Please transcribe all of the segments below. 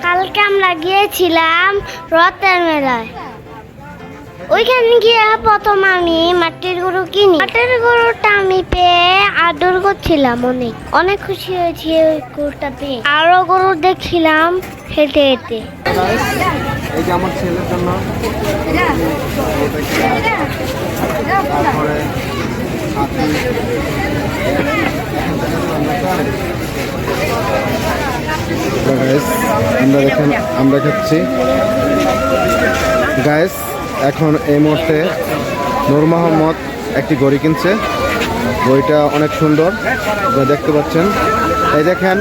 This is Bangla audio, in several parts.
কালকে আমরা গিয়েছিলাম রথের মেলায়। ওইখানে গিয়ে প্রথম আমি মাটির গরু কিনি। মাটির গরুটা আমি পেয়ে আদর করছিলাম, অনেক অনেক খুশি হয়েছি ওই গরুটা পেয়ে। আরো গরু দেখছিলাম হেঁটে হেঁটে। এই যে আমার ছেলের জন্য তারপরে আমরা দেখেন আমরা খাচ্ছি গাইস। এখন এই মুহূর্তে নূর মোহাম্মদ একটি গড়ি কিনছে। গড়িটা অনেক সুন্দর, দেখতে পাচ্ছেন। এই দেখেন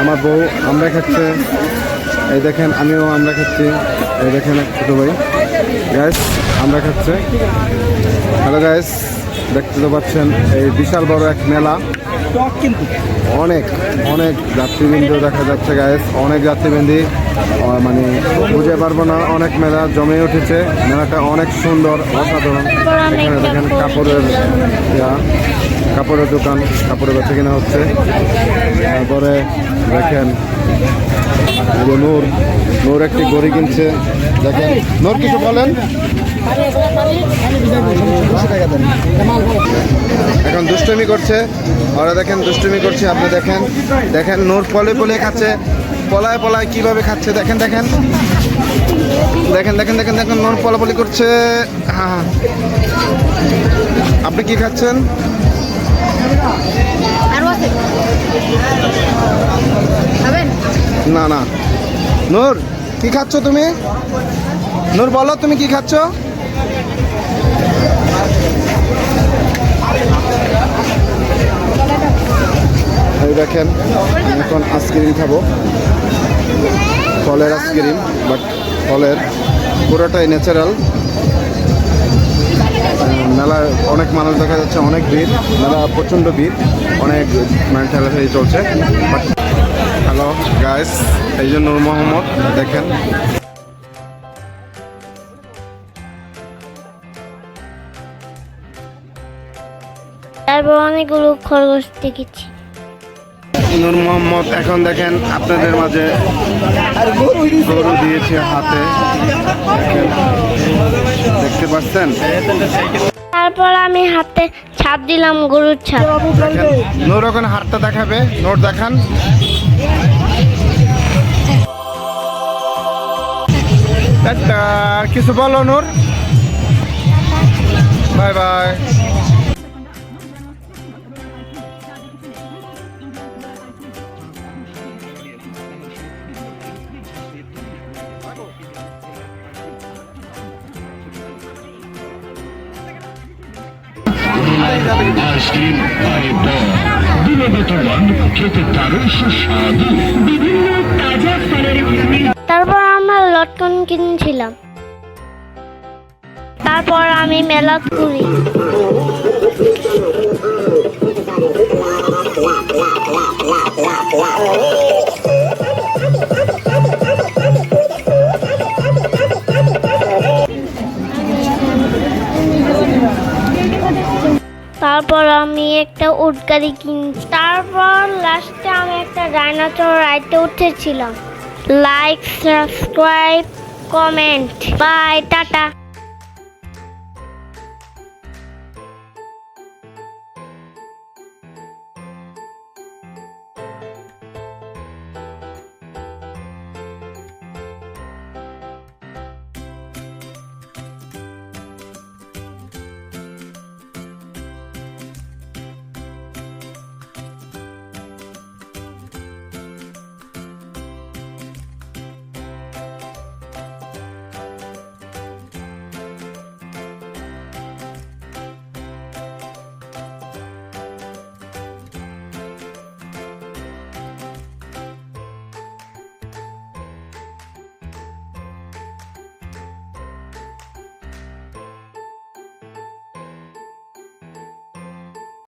আমার বউ আমরা খাচ্ছে, এই দেখেন আমিও আমরা খাচ্ছি, এই দেখেন ছোটো ভাই গাইস আমরা খাচ্ছে। হ্যালো গাইস, দেখতে তো পাচ্ছেন এই বিশাল বড় এক মেলা। অনেক অনেক যাত্রীবৃন্দ দেখা যাচ্ছে গাইস, অনেক যাত্রীবৃন্দি মানে বুঝে পারবো না, অনেক মেলা জমে উঠেছে। মেলাটা অনেক সুন্দর, অসাধারণ। এখানে দেখেন কাপড়ের দোকান, কাপড়ের বেচা কেনা হচ্ছে। তারপরে দেখেন নূর একটি গড়ি কিনছে। দেখেন নূর কিছু বলেন। এখন দুষ্টুমি করছে ওরা, দেখেন দুষ্টুমি করছে। আপনি দেখেন দেখেন নূর পলে পলে খাচ্ছে, পলায় পলায় কিভাবে খাচ্ছে দেখেন দেখেন দেখেন দেখেন দেখেন দেখেন নূর পলাপলি করছে। হ্যাঁ, আপনি কি খাচ্ছেন? না না নূর কি খাচ্ছ তুমি? নূর বলো তুমি কি খাচ্ছ? এই দেখেন এখন আইসক্রিম খাবো, ফলের আইসক্রিম, বাট ফলের পুরোটাই ন্যাচারাল। মেলায় অনেক মানুষ দেখা যাচ্ছে, অনেক ভিড়, মেলা প্রচণ্ড ভিড়, অনেক মানে ঠেলাঠেলি চলছে। বাট হ্যালো গাইস, এই যে নূর মোহাম্মদ দেখেন। তারপর অনেকগুলো খরগোশ দেখেছি। নূর মোহাম্মদ এখন দেখেন আপনাদের মাঝে গরু দিয়েছে হাতে, দেখতে পাচ্ছেন। তারপর আমি হাতে ছাপ দিলাম, গরুর ছাপ। নূর ওখানে হাতটা দেখাবে, নোট দেখান। কিছু বলো নূর, বাই বাই। আইসক্রিম খেতে দারুণ সুস্বাদু, বিভিন্ন তাজা ফলের। তারপর আমার লটকন কিনছিলাম। তারপর আমি মেলা ঘুরি। তারপর আমি একটা উট গাড়ি কিনছি। তারপর লাস্টে আমি একটা ডাইনোসর রাইডে উঠেছিলাম। Like, subscribe, comment, bye, tata.